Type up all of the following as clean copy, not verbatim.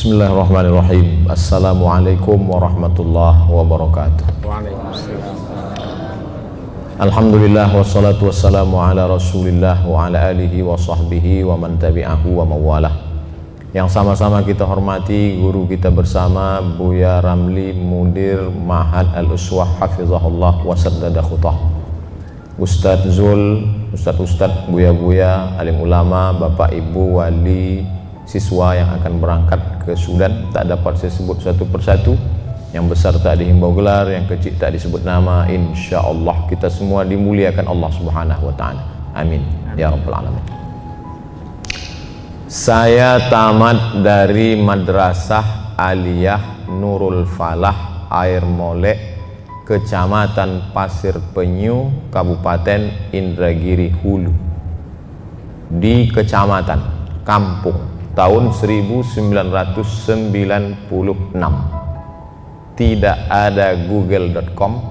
Bismillahirrahmanirrahim. Assalamualaikum warahmatullahi wabarakatuh. Waalaikumsalam. Alhamdulillah wassalatu wassalamu ala rasulillah wa ala alihi wa sahbihi wa man tabi'ahu wa mawalah. Yang sama-sama kita hormati guru kita bersama Buya Ramli Mudir Ma'had Al-Uswah hafizahullah wa saddada khutah, Ustadz Zul, Ustadz Buya-buya, alim ulama, bapak ibu, wali, siswa yang akan berangkat ke Sudan. Tak dapat saya sebut satu persatu. Yang besar tak dihimbau gelar, yang kecil tak disebut nama. Insya Allah kita semua dimuliakan Allah Subhanahu wa ta'ala. Amin ya rabbal alamin. Saya tamat dari Madrasah Aliyah Nurul Falah Air Molek, Kecamatan Pasir Penyu, Kabupaten Indragiri Hulu. Di kecamatan, kampung, tahun 1996. Tidak ada google.com,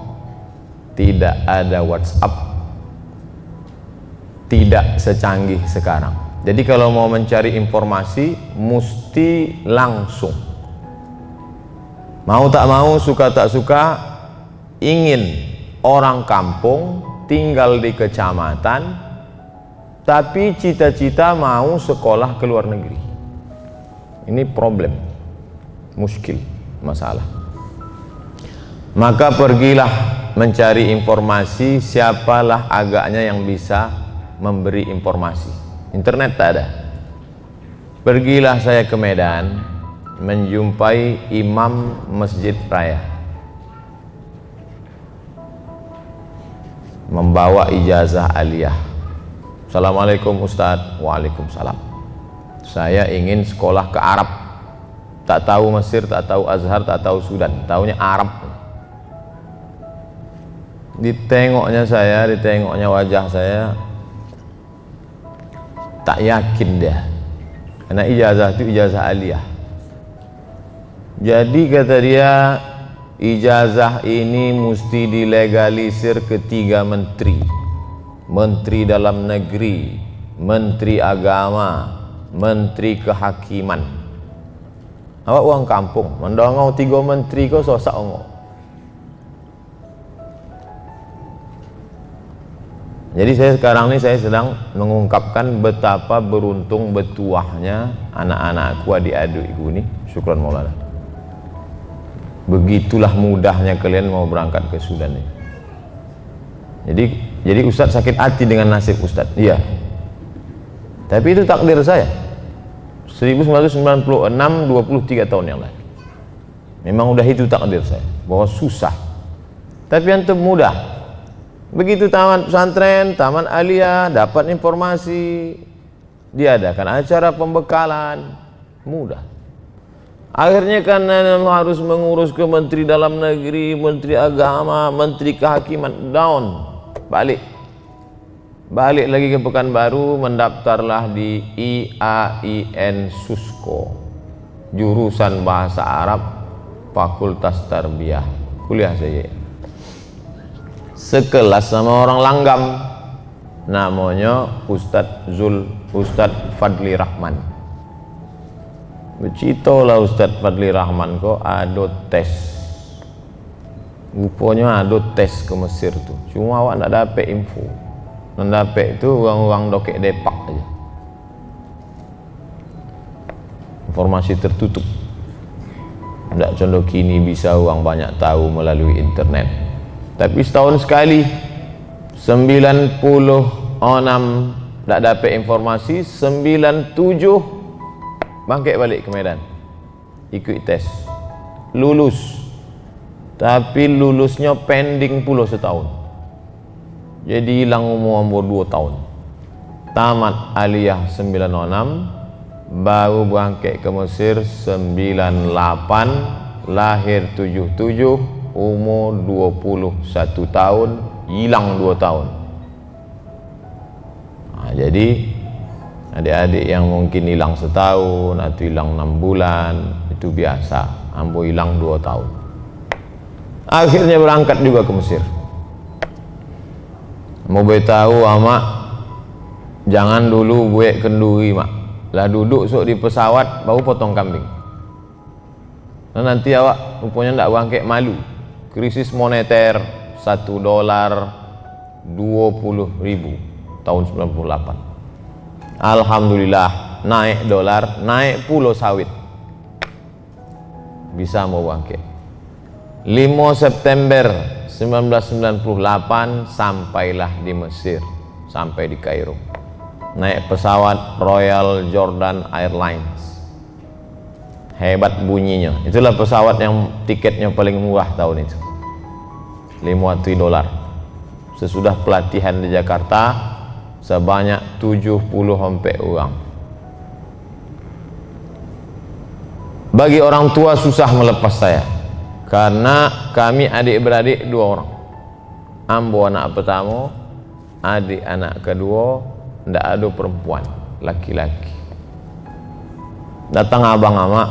tidak ada WhatsApp, tidak secanggih sekarang. Jadi kalau mau mencari informasi mesti langsung. Mau tak mau, suka tak suka, ingin orang kampung tinggal di kecamatan tapi cita-cita mau sekolah ke luar negeri. Ini problem, muskil, masalah. Maka pergilah mencari informasi, siapalah agaknya yang bisa memberi informasi. Internet tak ada. Pergilah saya ke Medan, menjumpai imam Masjid Raya, membawa ijazah aliyah. Assalamualaikum Ustadz. Waalaikumsalam. Saya ingin sekolah ke Arab. Tak tahu Mesir, tak tahu Azhar, tak tahu Sudan, tahunya Arab. Ditengoknya saya, ditengoknya wajah saya, tak yakin dia, karena ijazah itu ijazah aliyah. Jadi kata dia, ijazah ini mesti dilegalisir ke 3 menteri: Menteri Dalam Negeri, Menteri Agama, Menteri Kehakiman. Awak uang kampung mendongong 3 menteri kau sosak ongok. Jadi saya sekarang ini saya sedang mengungkapkan betapa beruntung betuahnya anak-anakku, adik-adikku ini. Syukran Maulana. Begitulah mudahnya kalian mau berangkat ke Sudan ini. Jadi Ustadz sakit hati dengan nasib Ustadz. Iya. Tapi itu takdir saya. 1996, 23 tahun yang lalu. Memang udah itu takdir saya, bahwa susah. Tapi antum mudah. Begitu tamat pesantren, tamat aliyah, dapat informasi, diadakan acara pembekalan, mudah. Akhirnya karena harus mengurus ke Menteri Dalam Negeri, Menteri Agama, Menteri Kehakiman, down, balik lagi ke Pekanbaru, mendaftarlah di IAIN Susko, jurusan Bahasa Arab, Fakultas Tarbiyah, kuliah saya. Sekelas sama orang langgam, namanya Ustadz Zul, Ustadz Fadli Rahman. Becitolah Ustadz Fadli Rahman kok ada tes. Rupanya ada tes ke Mesir tuh. Cuma awak nak dapat info. Mendapat itu orang-orang dokek depak aja. Informasi tertutup. Tidak contoh kini bisa orang banyak tahu melalui internet. Tapi setahun sekali 96 tak dapat informasi, 97 bangkit balik ke Medan, ikut tes, lulus. Tapi lulusnya pending puluh setahun, jadi hilang umur 2 tahun. Tamat aliyah 96, baru berangkat ke Mesir 98, lahir 77, umur 21 tahun, hilang 2 tahun. Nah, jadi adik-adik yang mungkin hilang setahun atau hilang 6 bulan, itu biasa. Ambo hilang 2 tahun. Akhirnya berangkat juga ke Mesir. Mau beritahu mak, jangan dulu buat kenduri mak. Lah duduk sok di pesawat baru potong kambing. Nah, nanti awak rupanya ndak bangkit, malu. Krisis moneter $1 20.000 tahun 98. Alhamdulillah naik dolar, naik pulau sawit, bisa mau bangkit. 5 September 1998 sampailah di Mesir, sampai di Kairo, naik pesawat Royal Jordan Airlines. Hebat bunyinya. Itulah pesawat yang tiketnya paling murah tahun itu, $50. Sesudah pelatihan di Jakarta sebanyak 70 orang. Bagi orang tua susah melepas saya, karena kami adik-beradik 2 orang. Ambo anak pertama, adik anak kedua, ndak ada perempuan, laki-laki. Datang abang ama,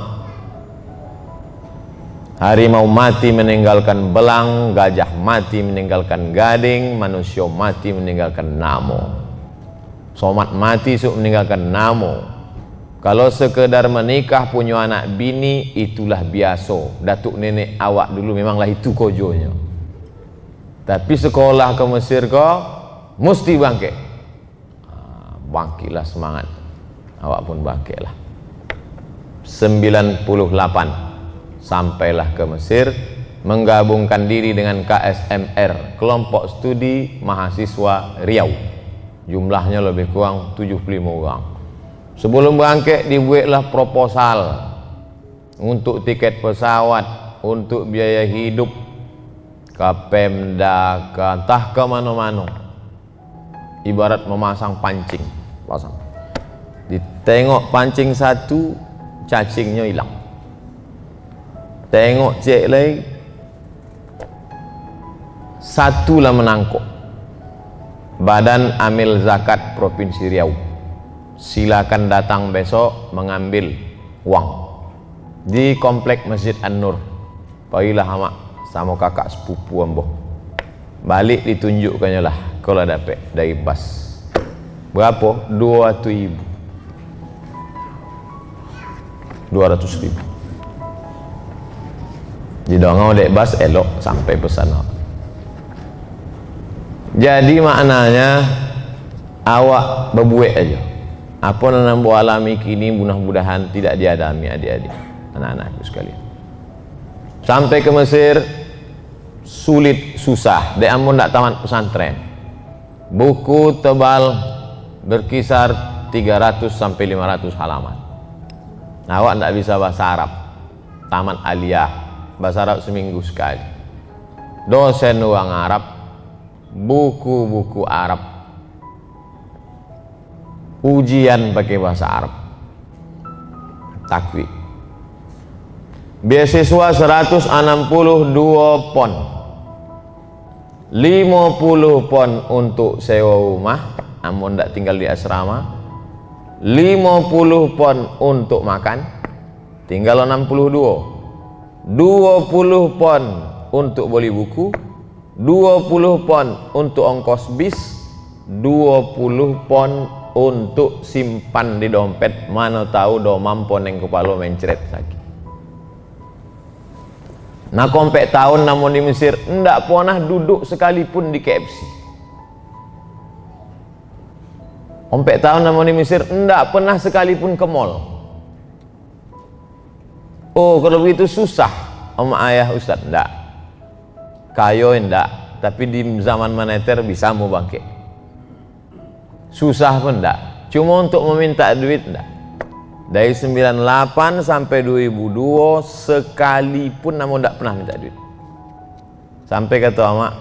harimau mati meninggalkan belang, gajah mati meninggalkan gading, manusia mati meninggalkan namo, somat mati suk meninggalkan namo. Kalau sekedar menikah punya anak bini itulah biasa. Datuk nenek awak dulu memanglah itu kojonya. Tapi sekolah ke Mesir kau mesti bangkit. Bangkitlah semangat. Awak pun bangkitlah. 98 sampailah ke Mesir, menggabungkan diri dengan KSMR, Kelompok Studi Mahasiswa Riau. Jumlahnya lebih kurang 75 orang. Sebelum berangkat dibuatlah proposal untuk tiket pesawat, untuk biaya hidup, ke Pemda, ke entah ke mana-mana. Ibarat memasang pancing, pasang. Ditengok pancing satu, cacingnya hilang. Tengok cek lagi, satulah menangkuk. Badan Amil Zakat Provinsi Riau, silakan datang besok mengambil uang di komplek Masjid An-Nur. Pergilah hamak sama kakak sepupu ambo, balik ditunjukkannya lah kalau dapat dari bas. Berapa? 200.000. 200.000. Di dongeng dek bas elok sampai pesan. Jadi maknanya awak berbuat aja. Apa yang anda alami kini mudah-mudahan tidak dialami adik-adik, anak-anakku sekalian. Sampai ke Mesir sulit, susah. Dek ampun tak tamat pesantren. Buku tebal berkisar 300 sampai 500 halaman. Awak tidak bisa bahasa Arab. Tamat aliyah, bahasa Arab seminggu sekali. Dosen orang Arab, buku-buku Arab, ujian pakai bahasa Arab, takwik. Beasiswa 162 pon, 50 pon untuk sewa rumah, amun tidak tinggal di asrama, 50 pon untuk makan, tinggal 62, 20 pon untuk beli buku, 20 pon untuk ongkos bis, 20 pon untuk simpan di dompet, mana tahu domam pon yang kepala mencret sakit. Nah kompek tahun namun di Mesir ndak pernah duduk sekalipun di KFC. Kompek tahun namun di Mesir ndak pernah sekalipun ke mall. Oh kalau begitu susah sama ayah Ustaz, ndak. Kayo ndak, tapi di zaman moneter bisa mau bangkit. Susah pun ndak, cuma untuk meminta duit ndak. Dari 98 sampai 2002 sekalipun namun tidak pernah minta duit. Sampai kata Mak,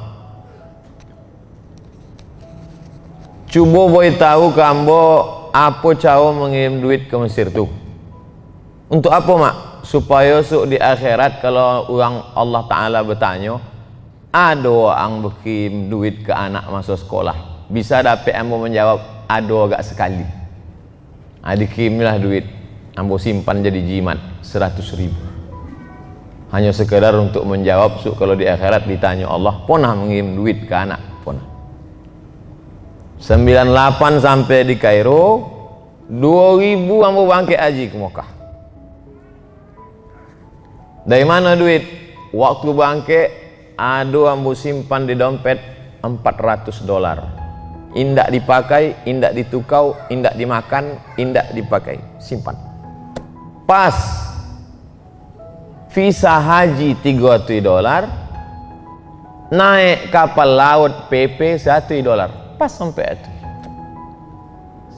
coba boleh tahu kambo apa cara mengirim duit ke Mesir tuh. Untuk apa Mak? Supaya di akhirat kalau orang Allah Ta'ala bertanya, ada orang berkirim duit ke anak masuk sekolah, bisa dapat ambo menjawab ada agak sekali. Dikirimlah duit, ambo simpan jadi jimat 100.000. Hanya sekedar untuk menjawab kalau di akhirat ditanya Allah, pernah mengirim duit ke anak? Pernah. 98 sampai di Kairo, 2000 ambo bangkit haji ke Mekah. Dari mana duit? Waktu bangke ado ambo simpan di dompet $400. Indak dipakai, indak ditukau, indak dimakan, indak dipakai, simpan. Pas visa haji $300, naik kapal laut PP $1, pas sampai itu.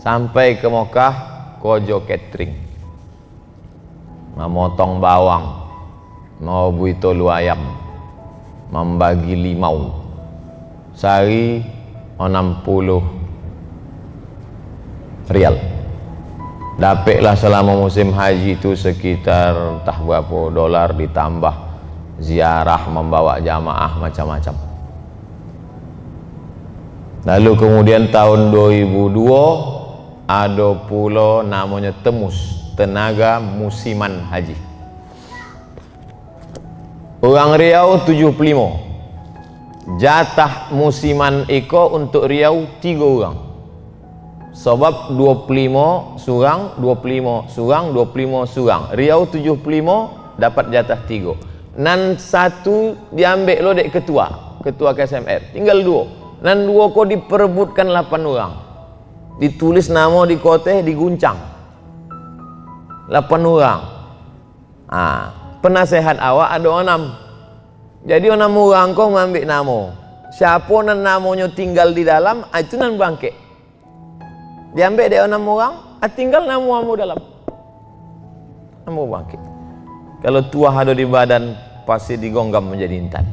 Sampai ke Mekah, Kojo catering, memotong bawang, mau buito lu ayam, membagi limau, sehari 60 rial. Dapatlah selama musim haji itu sekitar entah berapa dolar, ditambah ziarah, membawa jamaah macam-macam. Lalu kemudian tahun 2002 ada pulau namanya Temus, tenaga musiman haji. Orang Riau 75, jatah musiman iko untuk Riau 3 orang. Sebab 25 surang, 25 surang, 25 surang. Riau 75 dapat jatah 3. Nan 1 diambil lo dek ketua KSMR. Tinggal 2. Nan 2 kok diperebutkan 8 orang. Ditulis nama di kote, diguncang 8 orang. Penasehat awak ada 6. Jadi 6 orang kau mengambil nama. Siapa nan namanya tinggal di dalam, itu nan bangkit. Diambil dia 6 orang, tinggal nama kamu dalam. Kamu bangkit. Kalau tuah ada di badan, pasti digonggam menjadi intan.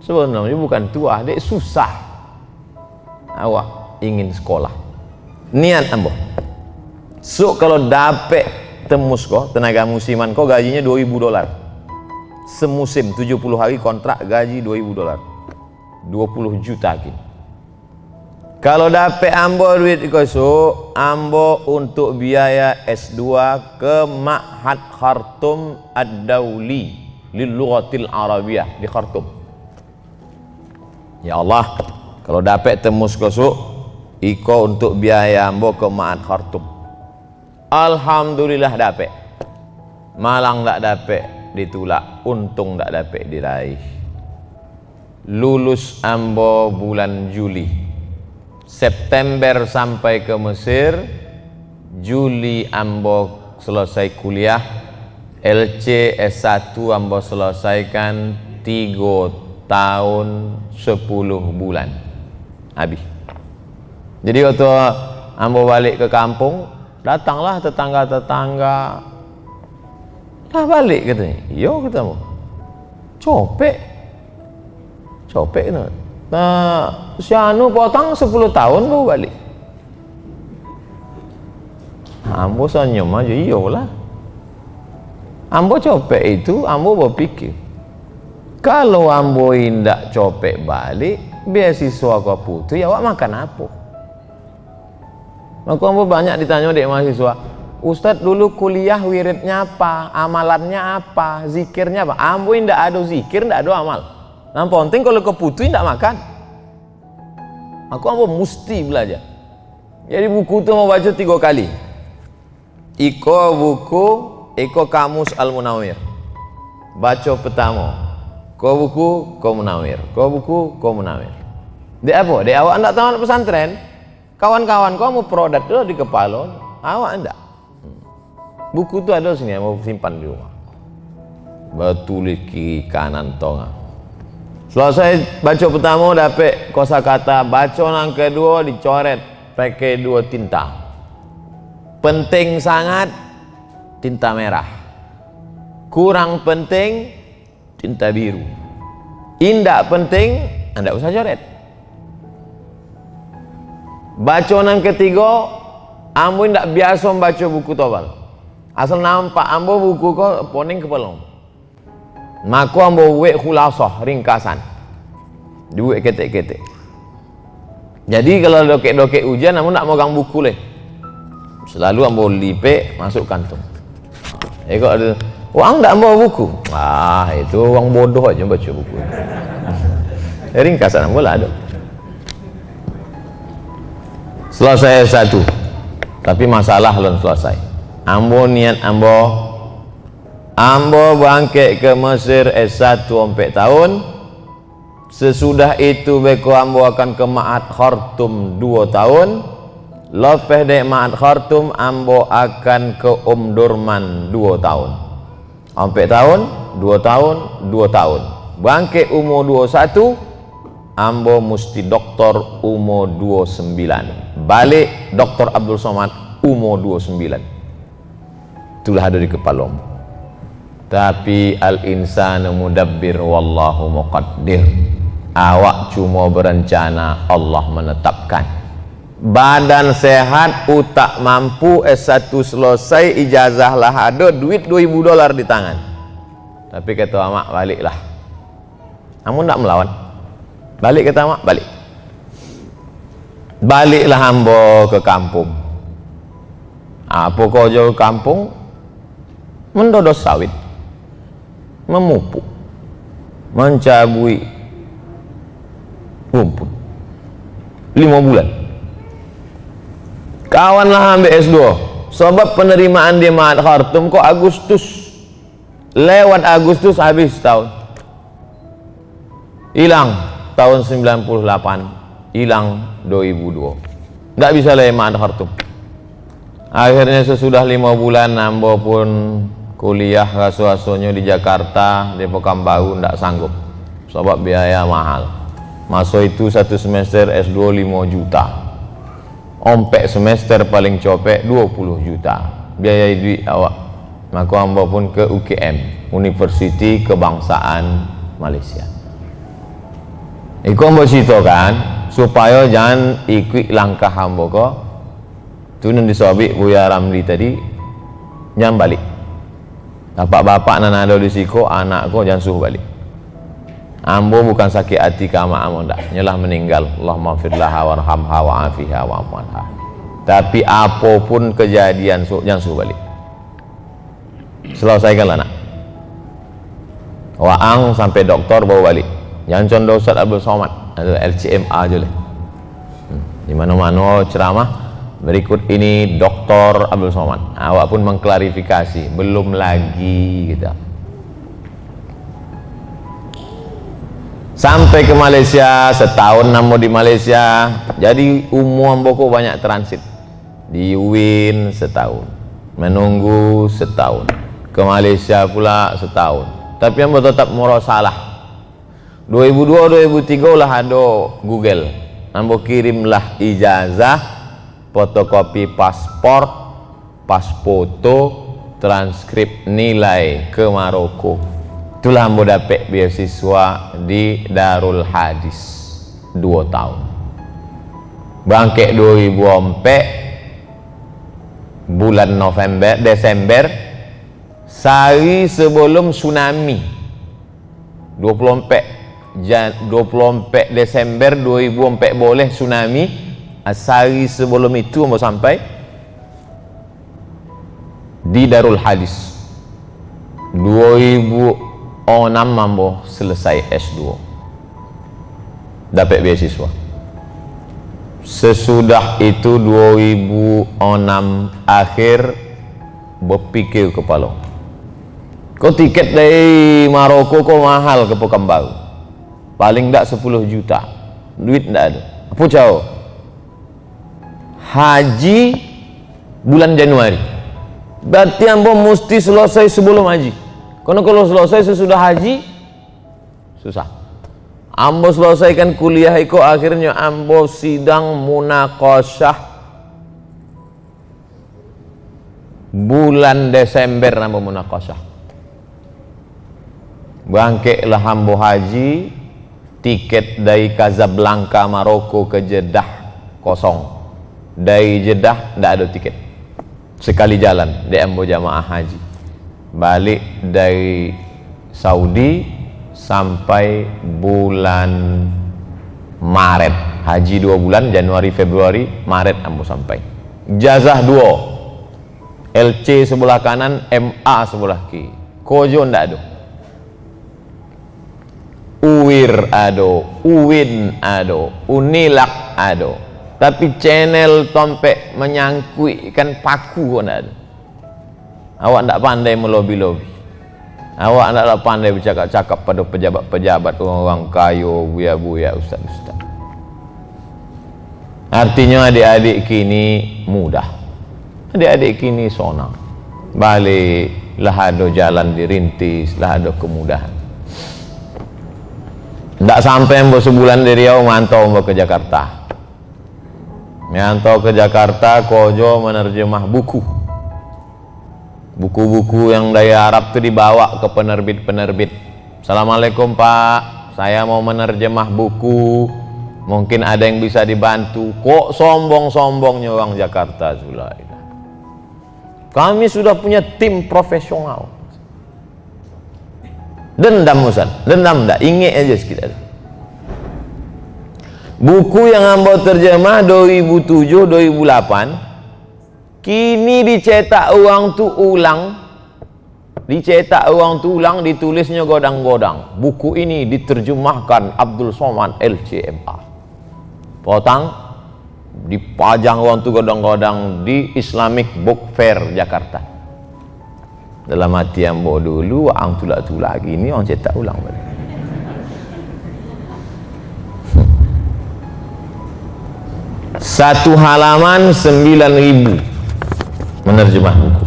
Sebenarnya bukan tuah, dia susah. Awak ingin sekolah, niat ambo. So kalau dapet Temus kok, tenaga musiman kok gajinya $2.000 semusim, 70 hari kontrak, gaji $2.000, 20 juta kini. Kalau dapet ambo duit kosok, ambo untuk biaya S2 ke Ma'had Khartoum Ad-Dawli lil Lughatil Arabiyah di Khartoum. Ya Allah, kalau dapet Temus kosok, iko untuk biaya ambo ke Ma'had Khartoum. Alhamdulillah dapet. Malang tak dapet, ditulak. Untung tak dapet, diraih. Lulus ambo bulan Juli. September sampai ke Mesir, Juli ambo selesai kuliah, LC S1 ambo selesaikan 3 tahun 10 bulan habis. Jadi waktu ambo balik ke kampung, datanglah tetangga-tetangga, lah balik katanya. Yo ketemu copek no. Nah, si anu potong 10 tahun baru balik. Ambo senyum aja, iyalah. Ambo copek itu, ambo berpikir, kalau ambo indak copek balik, beasiswa kau putu, ya awak makan apa? Maka ambo banyak ditanya dek mahasiswa, Ustadz dulu kuliah wiridnya apa, amalannya apa, zikirnya apa? Ambo indak ada zikir, indak ada amal. Yang penting kalau keputu tidak makan. Aku ambo mesti belajar. Jadi buku itu mau baca 3 kali. Iko buku, iko kamus Al-Munawir. Baca pertama. Ko buku, ko Munawir. Ko buku, ko Munawir. Dek apa? Dek awak anda tahu anak pesantren? Kawan-kawan kau mau produk dulu di kepala. Awak anda. Buku itu ada sini, mau simpan di rumah. Betulis kiri kanan tengah. Selesai baca pertama dapat kosakata, baca yang kedua dicoret pakai 2 tinta. Penting sangat tinta merah. Kurang penting tinta biru. Indak penting anda usah coret. Baca yang ketiga, ambo indak biasa membaca buku tebal. Asal nampak ambo buku kok poning kepala. Maka ambo buat khulasah, ringkasan. Dibuat ketek-ketek. Jadi kalau dokek-dokek ujian, ambo nak megang buku leh. Selalu ambo lipek masuk kantung. Kok ada, wang tak bawa buku. Itu orang bodoh aja baca buku. Ringkasan ambo lah ada. Selesai S1. Tapi masalah belum selesai. Ambo niat ambo ambo bangkit ke Mesir S1 4 tahun. Sesudah itu beko ambo akan ke Ma'had Khartoum 2 tahun. Lepas dari Ma'had Khartoum ambo akan ke Durman 2 tahun. 4 tahun, 2 tahun, 2 tahun. Bangkit umur 21, ambo mesti doktor umur 29. Balik Dr. Abdul Somad umur 29. Itulah ada di kepala. Tapi al-insanu mudabbir wallahu muqaddir. Awak cuma berencana, Allah menetapkan. Badan sehat, utak mampu, S1 selesai, ijazah lah ada, duit $2,000 di tangan. Tapi kata amak, baliklah. Kamu tak melawan. Balik kata amak, balik. Baliklah hamba ke kampung. Apa kau jauh kampung? Mendodos sawit, memupuk, mencabui rumput 5 bulan. Kawanlah ambil S2. Sebab penerimaan di Ma'had Khartoum kok Agustus. Lewat Agustus habis tahun. Hilang tahun 98, hilang 2002. Tidak bisa lagi Ma'had Khartoum. Akhirnya sesudah 5 bulan ambo pun kuliah rasu-rasunya di Jakarta, di Pekanbaru, tidak sanggup sebab biaya mahal. Masa itu satu semester S2 5 juta, ompek semester paling copek 20 juta biaya duit awak. Maka ambo pun ke UKM, Universiti Kebangsaan Malaysia. Iku ambo cerita kan supaya jangan ikut langkah ambo ko tunun disobik Buya Ramli tadi, jangan balik. Bapak-bapak nan ada di siko, anak ko jangan suruh balik. Ambo bukan sakit hati kama ambo ndak, nyelah meninggal. Allahumma firlaha warhamha wa'afiha wa'amanha. Tapi apapun kejadian jangan suruh balik. Selesaikanlah nak. Waang sampai doktor bawa balik. Jangan contoh Ustaz Abdul Somad, ada LCMA aja lah. Di mana-mana ceramah. Berikut ini Dr. Abdul Somad. Awak pun mengklarifikasi, belum lagi kita. Sampai ke Malaysia, setahun namo di Malaysia. Jadi umum boko banyak transit. Di UIN setahun, menunggu setahun. Ke Malaysia pula setahun. Tapi yang tetap murah salah. 2002-2003 lah ada Google. Ambo kirimlah ijazah, fotokopi paspor, pas foto, transkrip nilai ke Maroko. Itulah ambo dapat beasiswa di Darul Hadis 2 tahun. Bangkit 2004 bulan Desember, sehari sebelum tsunami. 24 Desember 2004 boleh tsunami. Sehari sebelum itu mau sampai di Darul Hadis. 2006 mambo selesai S2, dapat beasiswa. Sesudah itu 2006 akhir berpikir kepala, kok tiket dari Maroko kok mahal ke Pekanbaru, paling tak 10 juta, duit tak ada. Apa jauh? Haji bulan Januari, berarti ambo mesti selesai sebelum haji. Karena kalau selesai sesudah haji susah. Ambo selesaikan kuliah iko, akhirnya ambo sidang munaqasyah bulan Desember. Ambo munaqasyah, bangkitlah ambo haji. Tiket dari Casablanca Maroko ke Jeddah kosong. Dari Jeddah tidak ada tiket, sekali jalan di ambo jamaah haji. Balik dari Saudi sampai bulan Maret, haji 2 bulan, Januari, Februari, Maret ambo sampai. Jazah 2, LC sebelah kanan, MA sebelah kiri. Kojo ndak ada, UIR ada, UIN ada, UNILAK ada. Tapi channel tompek menyangkut ikan paku kok tidak ada. Awak tidak pandai melobi-lobi. Awak hendaklah pandai bercakap-cakap pada pejabat-pejabat, orang-orang kaya, buya-buya, ustaz-ustaz. Artinya adik-adik kini mudah, adik-adik kini sonang, balik lah ada jalan dirintis, lah ada kemudahan. Tidak sampai sebulan dari Riau mantau ke Jakarta. Mantau ke Jakarta, kojo menerjemah buku-buku yang dari Arab itu dibawa ke penerbit-penerbit. Assalamualaikum Pak, saya mau menerjemah buku, mungkin ada yang bisa dibantu. Kok sombong-sombongnya orang Jakarta, Zulailah. Kami sudah punya tim profesional. Dendam Ustaz, dendam enggak? Ingat aja sekitar. Buku yang hamba terjemah 2007, 2008 kini dicetak uang tu ulang, ditulisnya godang-godang. Buku ini diterjemahkan Abdul Somad LCMA. Potang dipajang uang tu godang-godang di Islamic Book Fair Jakarta. Dalam hati ambo dulu, ang tulak-tulak gini orang cetak ulang balik. Satu halaman 9.000 menerjemah buku.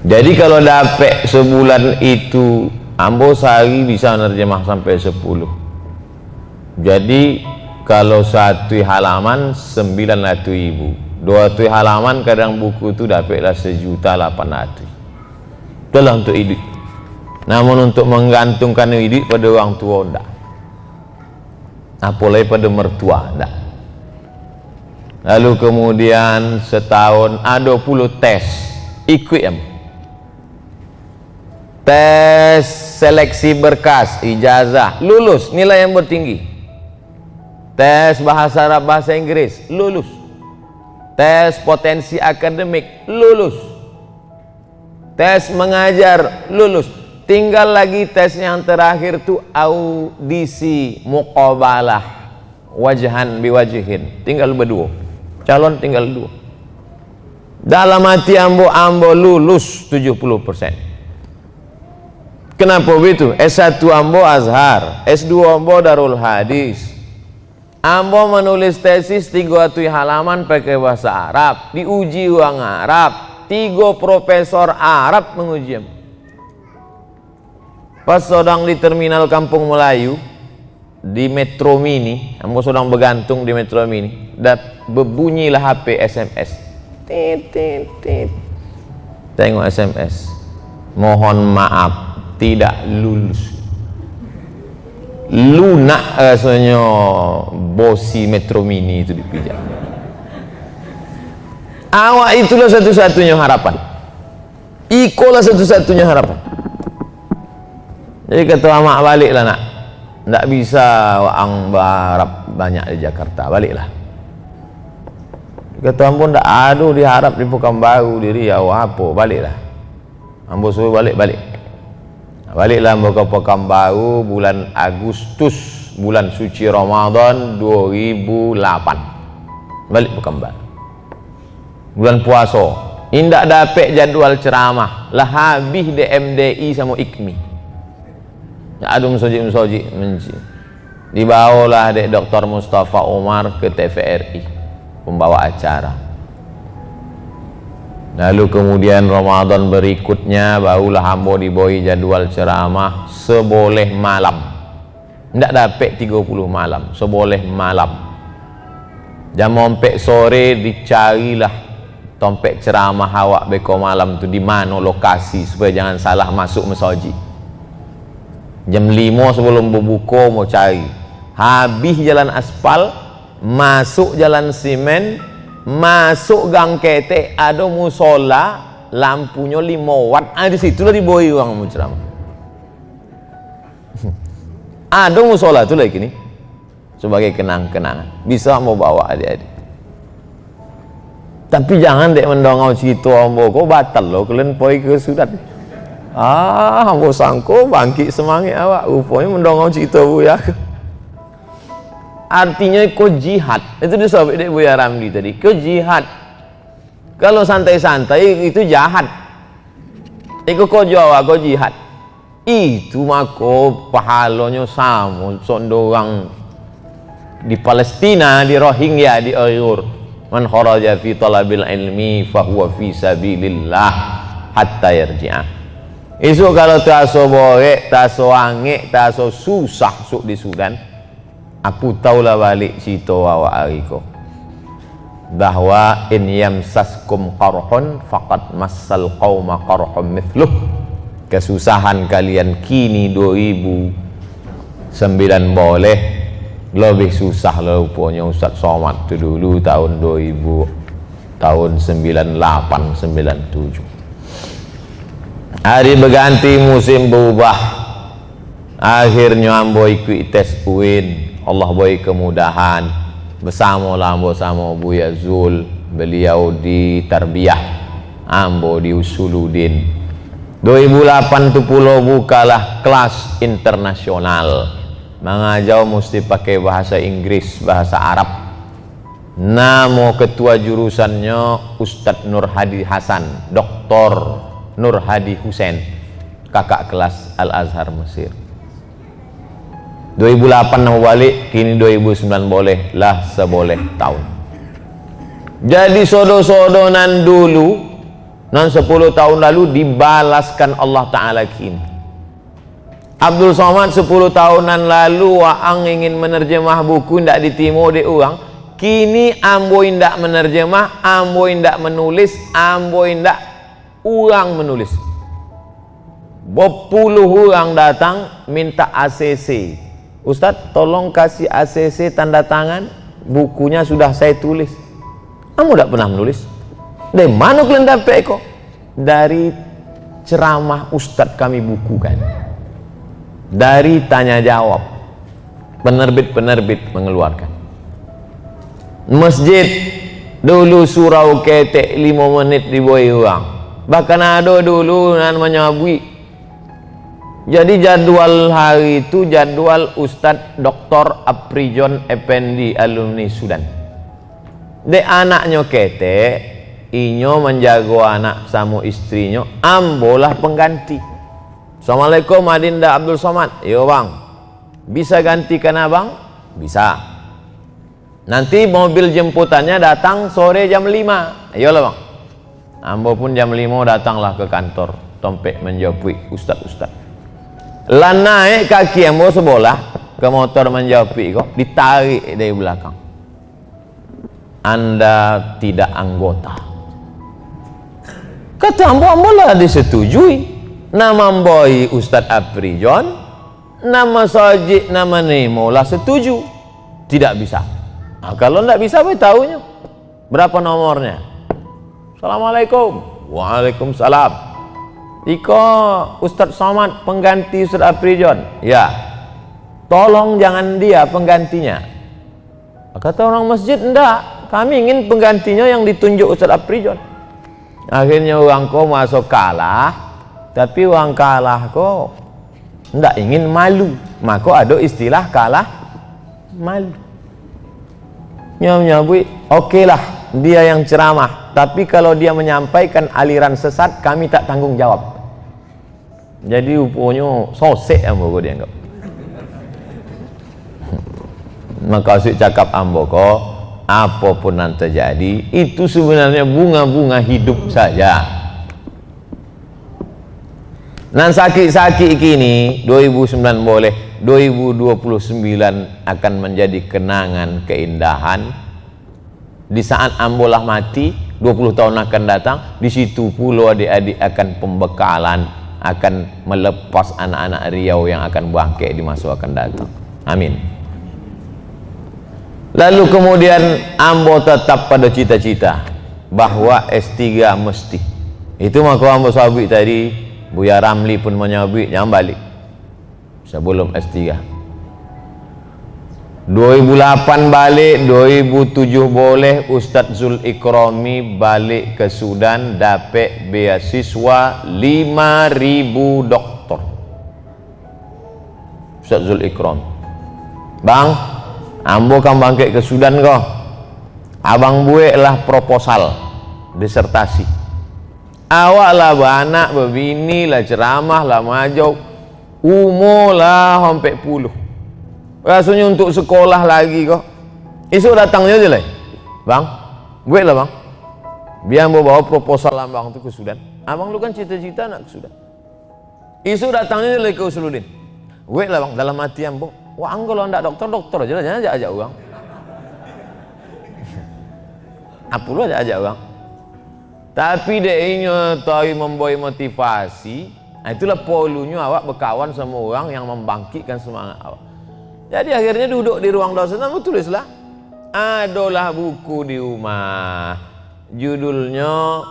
Jadi kalau dapat sebulan itu, ambo sehari bisa menerjemah sampai 10. Jadi kalau satu halaman 900.000, 200 halaman kadang buku itu dapatlah 1.800.000. Itulah untuk hidup. Namun untuk menggantungkan hidup pada orang tua enggak, apalagi pada mertua enggak. Lalu kemudian setahun ada 20 tes ikut ya. Tes seleksi berkas ijazah lulus, nilai yang bertinggi. Tes bahasa Arab bahasa Inggris lulus. Tes potensi akademik lulus. Tes mengajar lulus. Tinggal lagi tes yang terakhir tu audisi muqabalah wajhan biwajhin. Tinggal berdua. Calon tinggal 2. Dalam hati ambo lulus 70%. Kenapa begitu? S1 ambo Azhar, S2 ambo Darul Hadis. Ambo menulis tesis 300 halaman pakai bahasa Arab, diuji orang Arab, 3 profesor Arab menguji. Pas sedang di terminal Kampung Melayu di Metro Mini, ambo sedang bergantung di Metro Mini, dan berbunyilah HP SMS. Tit tit tit. Tengok SMS. Mohon maaf, tidak lulus. Lunak rasanya bosi Metro Mini itu dipijak. Awak itulah satu-satunya harapan. Ikolah satu-satunya harapan. Jadi kata mak, baliklah nak. Tidak bisa ang berharap banyak di Jakarta, baliklah. Kata ambo tidak ada diharap di Pekanbaru, di Riau, apa, baliklah. Ambo suruh balik. Baliklah ambo ke Pekanbaru bulan Agustus, bulan suci Ramadan 2008. Balik Pekanbaru. Bulan puasa. Indak dapat jadual ceramah. Lah habis DMDI sama IKMI. Ada musoji menci. Dibawalah Dek Dr. Mustafa Umar ke TVRI, pembawa acara. Lalu kemudian Ramadan berikutnya barulah ambo diboi jadwal ceramah seboleh malam. Tidak dapat 30 malam, seboleh malam. Jam 4 sore dicarilah tompek ceramah awak beko malam tu di mana lokasi supaya jangan salah masuk mesoji. Jam 5 sebelum berbuka mau cari. Habis jalan aspal, masuk jalan simen, masuk gang ketek, ada musola, lampunya 5 watt. Di situlah diboi orang mau ceramah. Ada musola tu lagi ni sebagai kenang-kenangan. Bisa mau bawa adik-adik. Tapi jangan dek mendongau cerita ambo kau batal lo kalian poi ke sudat. Ambo sangko bangkit semangat awak, rupanya mendongau cerita buya. Artinya kau jihad. Itu disebut dek Buya Ramli tadi. Kau jihad. Kalau santai-santai itu jahat. Ikut kau jawab kau jihad. Itu mako pahalanya sama sondo orang di Palestina, di Rohingya, di Uyghur. Man kharaja fi talabil ilmi fahuwa fi sabilillah hatta yarji'a. Isu kalau taso borek, taso angin, taso susah suk di Sudan, aku taulah balik situ awak ariko bahwa in yamsaskum qarhun faqad massal qauma qarhun mithluh. Kesusahan kalian kini 2009 boleh lebih susah rupanya Ustaz Somad tu dulu tahun 2000 tahun 98 97. Hari berganti, musim berubah, akhirnya ambo ikut tes UIN. Allah beri kemudahan bersama Buya Zul, beliau di tarbiyah, ambo di Usuluddin. 2008 tu pulau bukalah kelas internasional, mengajar mesti pakai bahasa Inggris, bahasa Arab. Nama ketua jurusannya Ustadz Nur Hadi Hasan, Dr. Nur Hadi Hussein, kakak kelas Al-Azhar Mesir. 2008 nama balik, kini 2009 boleh lah seboleh tahun. Jadi sodo-sodonan dulu nan 10 tahun lalu dibalaskan Allah Ta'ala kini. Abdul Somad 10 tahunan lalu waang ingin menerjemah buku ndak ditimo de orang, kini ambo ndak menerjemah, ambo ndak menulis, ambo ndak orang menulis. Berpuluh orang datang minta ACC. Ustadz tolong kasih ACC tanda tangan, bukunya sudah saya tulis. Kamu ndak pernah menulis. Dari mana kalian dapat kok? Dari ceramah Ustadz kami bukukan, dari tanya jawab, penerbit-penerbit mengeluarkan. Masjid dulu surau ketek 5 menit dibuai orang, bahkan ada dulu namanya bui. Jadi jadwal hari itu jadwal Ustadz Dr. Aprijon Effendi alumni Sudan. De anaknya ketek, inyo menjago anak sama istrinya, ambolah pengganti. Assalamualaikum Adinda Abdul Somad. Yo bang, bisa gantikan abang? Bisa. Nanti mobil jemputannya datang sore jam 5. Ayolah bang. Ambo pun jam 5 datanglah ke kantor, tompek menjawab Ustad. Lan naik kaki ambo sebelah ke motor menjawab kok, ditarik dari belakang. Anda tidak anggota. Kata ambo lah disetujui. Nama amboi Ustadz Aprijon, nama Sajid, nama Nemo lah setuju. Tidak bisa. Nah, kalau tidak bisa, apa tahunya? Berapa nomornya? Assalamualaikum. Waalaikumsalam. Iko Ustadz Somad pengganti Ustadz Aprijon. Ya. Tolong jangan dia penggantinya. Kata orang masjid, enggak. Kami ingin penggantinya yang ditunjuk Ustadz Aprijon. Akhirnya orang kau masuk kalah, tapi orang kalah kau tidak ingin malu, maka ada istilah kalah malu. Nyabui, oke lah dia yang ceramah, tapi kalau dia menyampaikan aliran sesat, kami tak tanggung jawab. Jadi rupanya sosek ambo kau dianggap. Maka si cakap ambo kau, apapun yang terjadi itu sebenarnya bunga-bunga hidup saja. Nan sakit-sakit kini 2009 boleh, 2029 akan menjadi kenangan keindahan. Di saat ambolah mati 20 tahun akan datang, di situ pula adik-adik akan pembekalan, akan melepas anak-anak Riau yang akan bangkit di masa akan datang. Amin. Lalu kemudian ambo tetap pada cita-cita bahwa S3 mesti. Itu maka ambo sabik tadi, Buya Ramli pun menyabik jangan balik sebelum S3. 2008 balik, 2007 boleh Ustadz Zul Ikrami balik ke Sudan, dapat beasiswa 5.000 doktor. Ustadz Zul Ikrami, bang, ambo kan bangkit ke Sudan kau, abang buek lah proposal disertasi, awak lah beranak berbini lah ceramah lah majau, umur lah sampai puluh. Rasanya untuk sekolah lagi kok. Esok datangnya aja lah, bang, gue lah bang, biar mau bawa proposal abang tuh ke Sudan. Abang lu kan cita-cita nak ke Sudan. Esok datangnya aja lah ke Usuludin. Gue lah bang, dalam hati ambo, wah kalau ndak dokter aja lah, jangan ajak uang. Apa lu ajak uang? Tapi dia tahu membawa motivasi. Nah, itulah polunya awak berkawan sama orang yang membangkitkan semangat awak. Jadi akhirnya duduk di ruang dosen, kamu tulislah. Adalah buku di rumah. Judulnya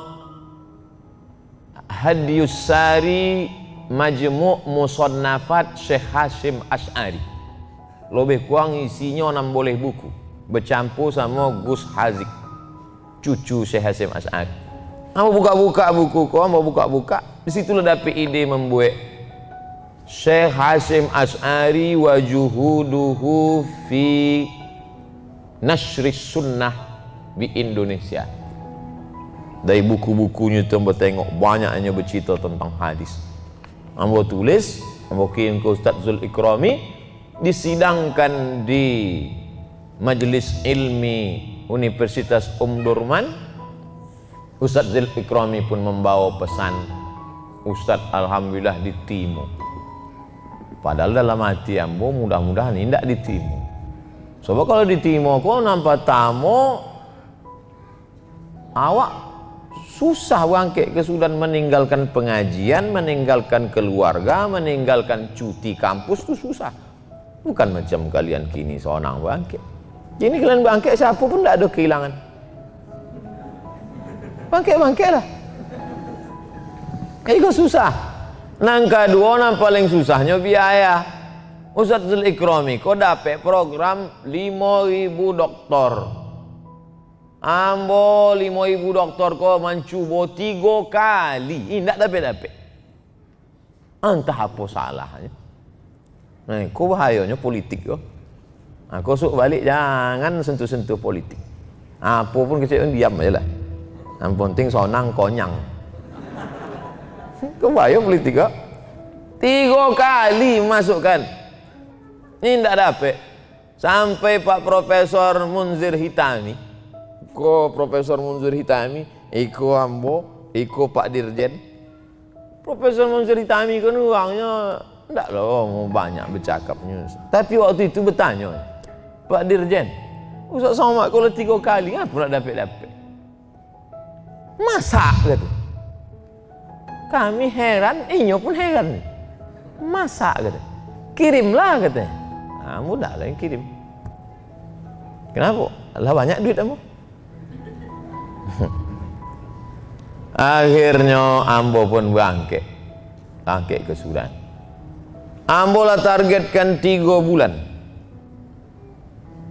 Hadiyus Sari Majmu' Musannafat Syekh Hasyim Asy'ari. Lebih kurang isinya 6 boleh buku. Bercampur sama Gus Hazik, cucu Syekh Hasyim Asy'ari. Kamu buka-buka buku, kamu buka-buka. Disitulah dapat ide membuat Syekh Hasyim Asy'ari wa juhuduhu fi nashri sunnah di Indonesia. Dari buku-bukunya tu ambo tengok banyaknya bercerita tentang hadis. Ambo tulis, ambo kirim ke Ustaz Zul Ikrami, disidangkan di Majelis Ilmi Universitas Durman. Ustaz Zul Ikrami pun membawa pesan, Ustaz alhamdulillah diterima. Padahal dalam hati ambo mudah-mudahan tidak diterima. Sebab kalau diterima kau nampak tamu awak susah bangkit ke Sudan, meninggalkan pengajian, meninggalkan keluarga, meninggalkan cuti kampus tu susah. Bukan macam kalian kini seorang bangkit. Kini kalian bangkit siapa pun tak ada kehilangan. Bangkit lah. Itu susah. Nang kedua, nang paling susahnya biaya. Ustaz Zul Ikrami, kau dapat program 5.000 doktor. Ambo 5.000 doktor kau mencuba 3 kali. Ini tak dapat. Entah apa salahnya. Nah, kau bahayanya politik kau. Nah, kau suruh balik jangan sentuh-sentuh politik. Apa pun kecil diam aja lah. Yang penting sonang konyang. Kau bahaya politik kau. 3 kali masukkan. Ini tidak dapat. Sampai Pak Profesor Munzir Hitami, Profesor Munzir Hitami, ambo, Pak Dirjen. Profesor Munzir Hitami kan orangnya tidak loh mau banyak bercakapnya. Tapi waktu itu bertanya, Pak Dirjen, Ustaz Somad kalau 3 kali apa nak dapat? Masa gitu. Kami heran, inyo pun heran. Masa gitu. Kirimlah katanya. Nah, mudah lah yang kirim. Kenapa? Lah banyak duit kamu. Akhirnya ambo pun bangkit ke Sudan. Ambo lah targetkan 3 bulan.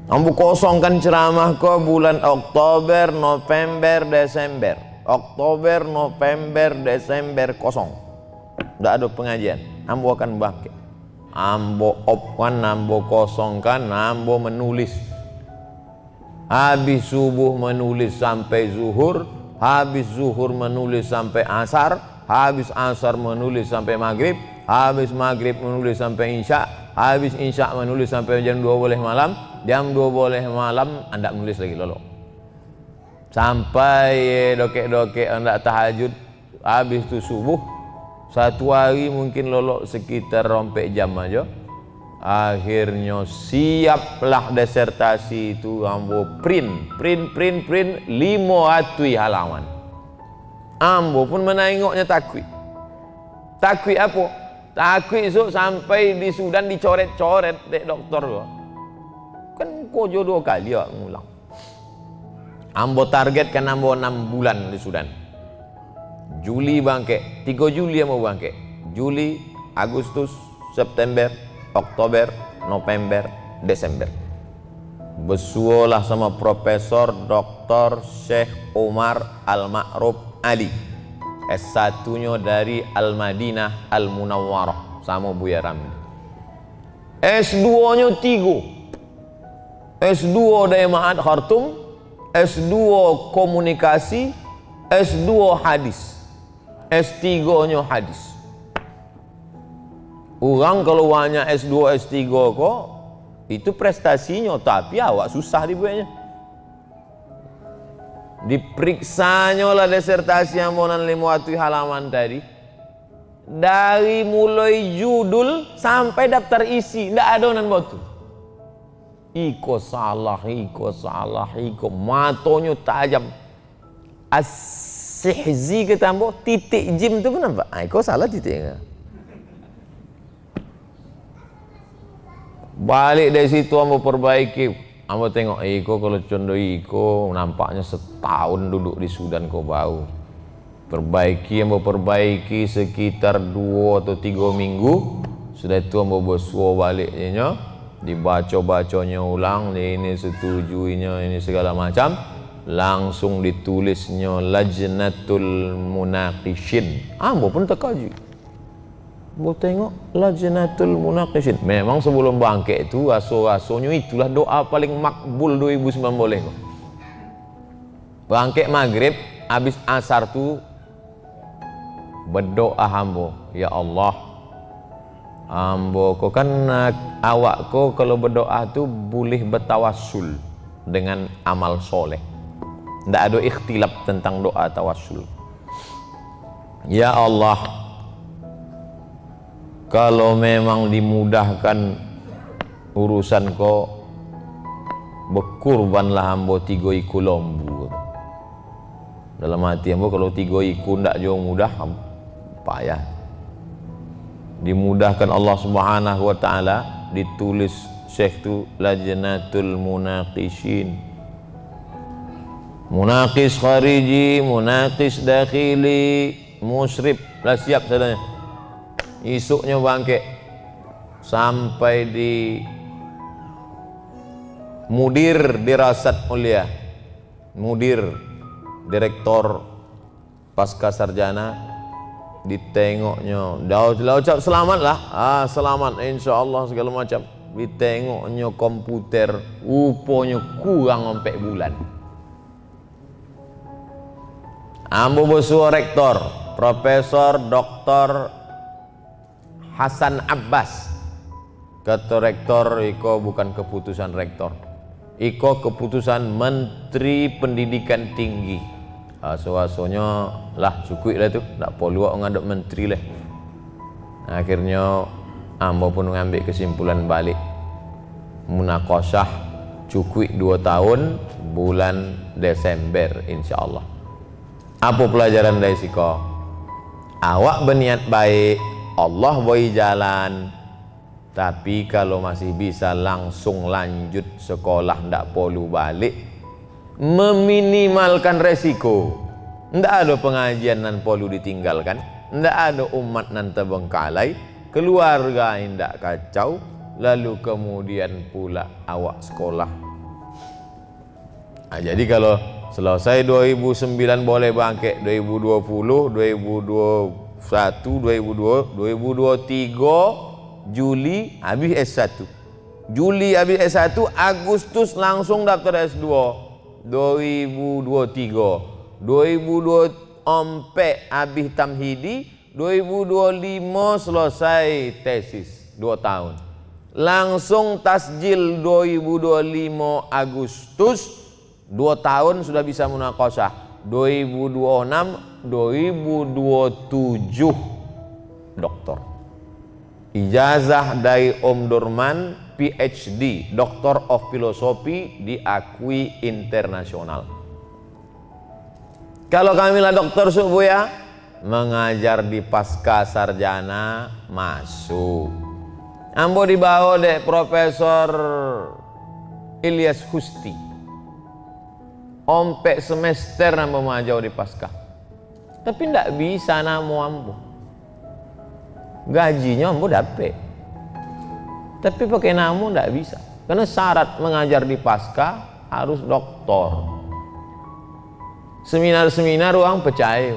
Ambo kosongkan ceramah ke bulan Oktober, November, Desember. Oktober, November, Desember kosong. Tidak ada pengajian. Ambo akan bangkit. Ambo opkan, ambo kosongkan, ambo menulis. Habis subuh menulis sampai zuhur, habis zuhur menulis sampai asar, habis asar menulis sampai maghrib, habis maghrib menulis sampai isya, habis isya menulis sampai jam 12 malam, jam 12 malam anda menulis lagi lolo. Sampai dokek-dokek anda tahajud, habis itu subuh. Satu hari mungkin lolok sekitar rompek jam aja. Akhirnya siaplah disertasi itu ambo print 500 halaman. Ambo pun menengoknya takwik. Takwik apa? Takwik esok sampai di Sudan dicoret-coret dek doktor lo. Kan kau jodoh kali ya ngulang. Ambo target kan ambo 6 bulan di Sudan. Juli bangkit, 3 Juli yang mau bangkit. Juli, Agustus, September, Oktober, November, Desember. Bersualah sama Profesor Dr. Syekh Omar Al-Ma'ruf Ali. S1-nya dari Al-Madinah Al-Munawwarah sama Buya Ramli. S2-nya 3. S2 dari Ma'had Khartoum, S2 komunikasi, S2 hadis. S3-nya hadis. Orang kalau banyak S2, S3 kok itu prestasinya, tapi awak susah dibuatnya. Diperiksanya lah disertasi yang mau 500 halaman tadi. Dari mulai judul sampai daftar isi, ndak ada nan botu. Iko salah, matonya tajam. As-sihzi ketambo titik jim tu pun nampak. Iko salah titiknya. Balik dari situ ambo perbaiki, ambo tengok Iko kalau condo Iko nampaknya setahun duduk di Sudan kau bau. Perbaiki, ambo perbaiki sekitar 2 atau 3 minggu. Sudah itu ambo bersuah baliknya, dibaca-bacanya ulang, ini setujuinya, ini segala macam. Langsung ditulisnya Lajnatul Munaqishin. Ambo pun terkaji. Mau tengok Lajnatul Munaqishin. Memang sebelum bangkit itu aso-asonya itulah doa paling makbul 2019. Bangkit maghrib habis asar tu berdoa hambo, ya Allah, hambo kau kan awak kau kalau berdoa tu boleh bertawassul dengan amal soleh. Tidak ada ikhtilaf tentang doa tawassul. Ya Allah, kalau memang dimudahkan urusan kau, berkurbanlah hambo 3 iku lembu. Dalam hati hambo kalau 3 iku ndak jauh mudah, payah. Dimudahkan Allah Subhanahu wa taala, ditulis Syekh tu Lajnatul Munaqishin. Munaqis khariji, munaqis dakhili, musrif lah siap sadanya. Isuknya bangkit sampai di mudir dirasat mulia, mudir direktor pasca sarjana, ditengoknya dah ucap selamat lah, selamat insyaallah segala macam. Ditengoknya komputer, rupanya kurang sampai bulan. Ambo bersuara rektor Profesor Dr. Hasan Abbas. Kata rektor, iko bukan keputusan rektor, iko keputusan Menteri Pendidikan Tinggi. Aso-asonya lah cukui lah tu, tak perlu ngaduk menteri lah. Akhirnya ambo pun mengambil kesimpulan balik, munakosah cukui 2 tahun bulan Desember insyaallah. Apa pelajaran dari siko? Awak berniat baik, Allah beri jalan. Tapi kalau masih bisa langsung lanjut sekolah, ndak perlu balik, meminimalkan resiko. Ndak ada pengajian nan perlu ditinggalkan, ndak ada umat nan terbengkalai, keluarga ndak kacau, lalu kemudian pula awak sekolah. Jadi kalau selesai 2009 boleh bangkit 2020, 2021, 2023 Juli habis S1. Juli habis S1, Agustus langsung daftar S2. 2023, 2024 habis tamhidi, 2025 selesai tesis 2 tahun. Langsung tasjil 2025 Agustus, 2 tahun sudah bisa munakosah. 2026, 2027 doktor. Ijazah dari Om Dorman, PhD, Doctor of Philosophy, diakui internasional. Kalau kamilah dokter Subuya, mengajar di pasca sarjana masuk. Ambo dibawa dek Profesor Ilyas Husti. Ompek semester ambo mengajar di pasca. Tapi ndak bisa namo ambo. Gajinya ambo dapet. Tapi pakai namo ndak bisa. Karena syarat mengajar di pasca harus doktor. Seminar-seminar orang percaya.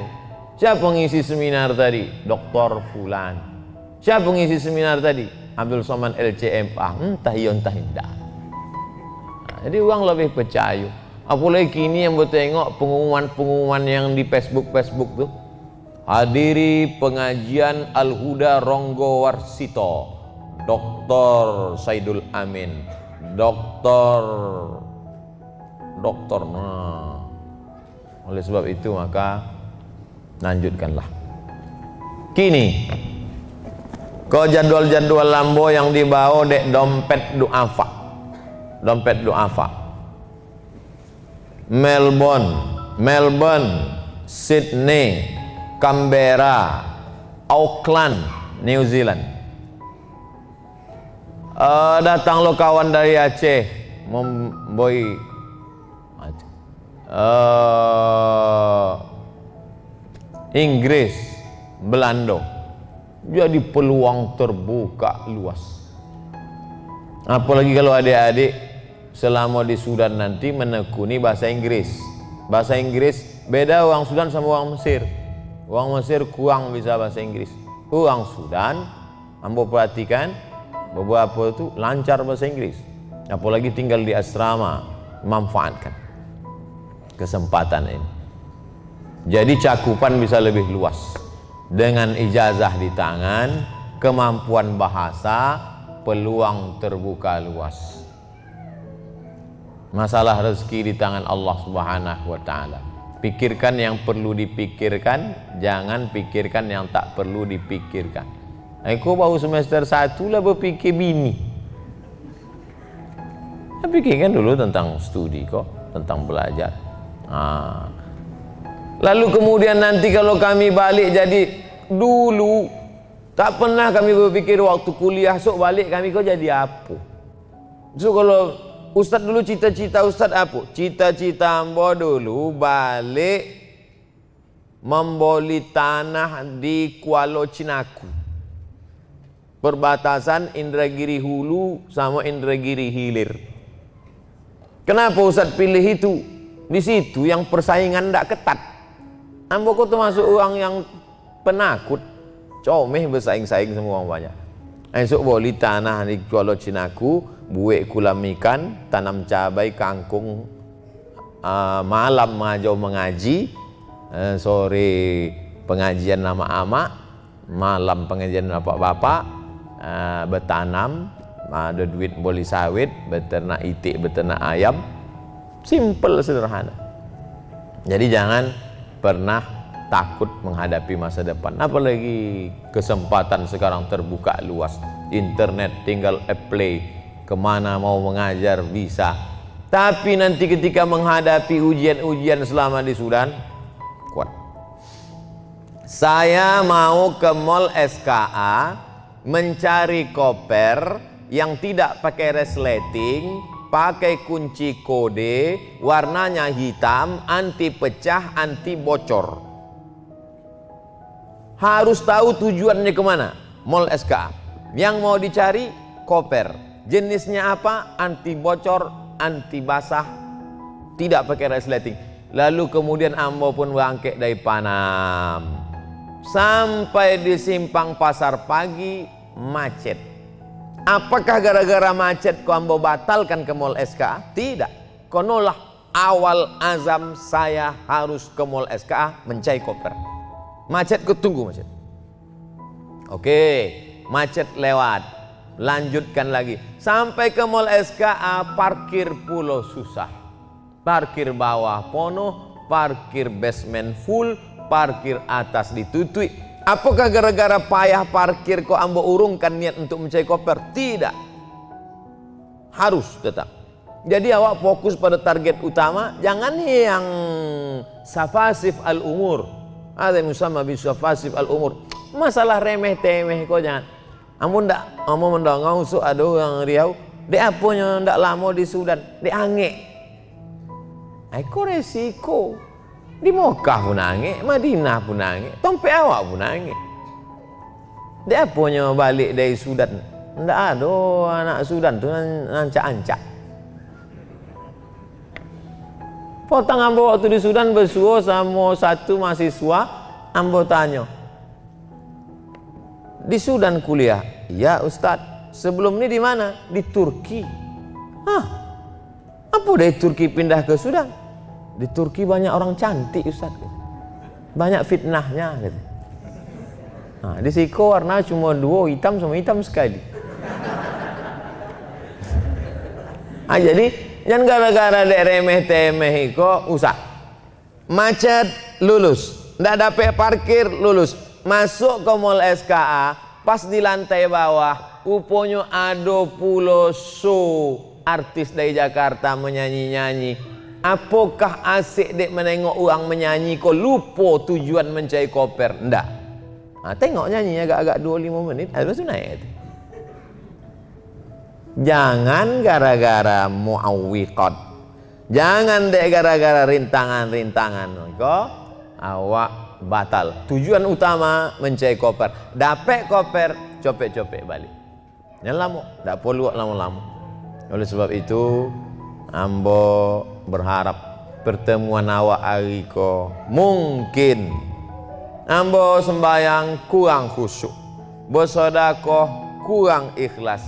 Siapa pengisi seminar tadi? Doktor Fulan. Siapa pengisi seminar tadi? Abdul Somad LCMA. Entah iya entah tidak. Jadi orang lebih percaya. Apalagi kini yang bertengok pengumuman-pengumuman yang di Facebook tuh. hadiri pengajian Al-Huda Ronggo Warsito, Dr. Saidul Amin, doktor. Nah, oleh sebab itu maka lanjutkanlah. Kini kau jadwal-jadwal lambo yang dibawa dek dompet duafa. Melbourne, Sydney, Canberra, Auckland, New Zealand. Datang lo kawan dari Aceh, Boy, Inggris, Belanda. Jadi peluang terbuka luas. Apalagi kalau adik-adik selama di Sudan nanti menekuni bahasa Inggris. Bahasa Inggris beda orang Sudan sama orang Mesir. Orang Mesir kurang bisa bahasa Inggris. Orang Sudan, ambo perhatikan beberapa itu lancar bahasa Inggris. Apalagi tinggal di asrama, manfaatkan kesempatan ini. Jadi cakupan bisa lebih luas. Dengan ijazah di tangan, kemampuan bahasa, peluang terbuka luas. Masalah rezeki di tangan Allah Subhanahu wa taala. Pikirkan yang perlu dipikirkan, jangan pikirkan yang tak perlu dipikirkan. Aku baru semester 1 lah berpikir bini. Pikirkan dulu tentang studi kok, tentang belajar. Lalu kemudian nanti kalau kami balik jadi dulu, tak pernah kami berpikir waktu kuliah sok balik kami kok jadi apa. So kalau Ustadz dulu cita-cita Ustadz apa? Cita-cita ambo dulu balik membeli tanah di Kuala Cinaku, perbatasan Indragiri Hulu sama Indragiri Hilir. Kenapa Ustadz pilih itu? Di situ yang persaingan tidak ketat. Ambo kok termasuk orang yang penakut, comeh bersaing-saing semua orang banyak. Esok beli tanah di Kuala Cinaku, buat kolam ikan, tanam cabai, kangkung, malam majau mengaji, sore pengajian nama ama, malam pengajian bapak-bapak, bertanam, ada duit boleh sawit, beternak itik, beternak ayam, simple sederhana. Jadi jangan pernah takut menghadapi masa depan. Apalagi kesempatan sekarang terbuka luas, internet tinggal apply, kemana mau mengajar bisa. Tapi nanti ketika menghadapi ujian-ujian selama di Sudan, kuat. Saya mau ke mall SKA mencari koper yang tidak pakai resleting, pakai kunci kode, warnanya hitam, anti pecah, anti bocor. Harus tahu tujuannya kemana. Mall SKA. Yang mau dicari koper. Jenisnya apa? Anti bocor, anti basah, tidak pakai resleting. Lalu kemudian ambo pun bangkit dari Panam sampai di simpang Pasar Pagi, macet. Apakah gara-gara macet kau ambo batalkan ke mall SKA? Tidak. Konolah awal azam saya harus ke mall SKA mencari koper. Macet ketunggu macet. Oke, macet lewat. Lanjutkan lagi sampai ke mall SKA, parkir pulau susah. Parkir bawah penuh, parkir basement full, parkir atas ditutui. Apakah gara-gara payah parkir kok ambo urungkan niat untuk mencari koper? Tidak. Harus tetap. Jadi awak fokus pada target utama, jangan yang safasif al-umur. Ada yang sama bisa safasif al-umur. Masalah remeh-temeh kok jangan. Amun ndak, amun mendongong so ada orang Riau, dek apanya ndak lama di Sudan, dek ange. Aku resiko. Di Mekah pun ange, Madinah pun ange, tompe awak pun ange. Dek apanya balik dari Sudan, ndak ada anak Sudan tu nancak-ancak. Potong ambo waktu di Sudan bersuah sama satu mahasiswa, ambo tanya, di Sudan kuliah? Ya Ustadz. Sebelum ini di mana? Di Turki. Hah? Apa dari Turki pindah ke Sudan? Di Turki banyak orang cantik Ustadz. Banyak fitnahnya gitu. Nah, di siko warna cuma dua, hitam sama hitam sekali. Jadi jangan gara-gara dek remeh temeh iko usah macet lulus, ndak dapet parkir lulus, masuk ke mall SKA pas di lantai bawah uponyo ado pulo show artis dari Jakarta menyanyi-nyanyi. Apakah asik dek menengok orang menyanyi kok lupa tujuan mencari koper? Ndak. Nah, tengok nyanyinya agak-agak 25 menit habis itu naik. Jangan gara-gara muawwiqat, jangan dek gara-gara rintangan-rintangan kok awak batal. Tujuan utama mencari koper, dapat koper copek-copek balik. Jangan lama, tak perlu lama-lama. Oleh sebab itu ambo berharap pertemuan awak hari ko mungkin ambo sembayang kurang khusyuk, bersedekah kurang ikhlas,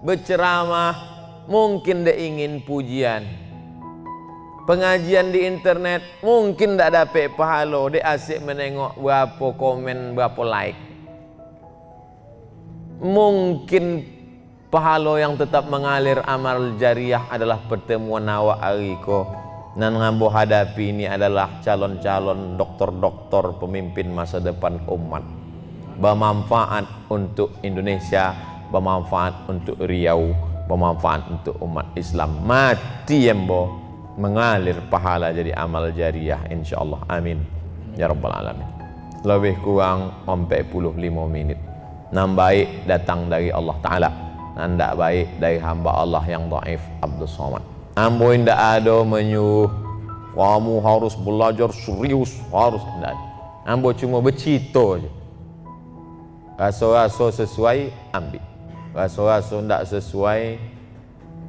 berceramah mungkin dia ingin pujian, pengajian di internet mungkin tak dapat pahala, dia asyik menengok berapa komen, berapa like. Mungkin pahala yang tetap mengalir amal jariah adalah pertemuan awak hari ko. Dan ngambo hadapi ini adalah calon-calon doktor-doktor pemimpin masa depan umat, bermanfaat untuk Indonesia, bermanfaat untuk Riau, bermanfaat untuk umat Islam. Mati embo mengalir pahala jadi amal jariah insyaallah. Amin ya rabbal alamin. Lebih kurang 45 menit. Nam baik datang dari Allah Ta'ala, nan tak baik dari hamba Allah yang dhaif Abdul Somad. Ambo indak ada menyuruh kamu harus belajar serius, harus tidak. Ambo cuma bercita aja. Rasa-rasa sesuai ambil, rasa-rasa tidak sesuai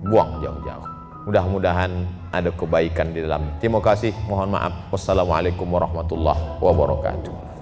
buang jauh-jauh. Mudah-mudahan ada kebaikan di dalam. Terima kasih, mohon maaf. Wassalamualaikum warahmatullahi wabarakatuh.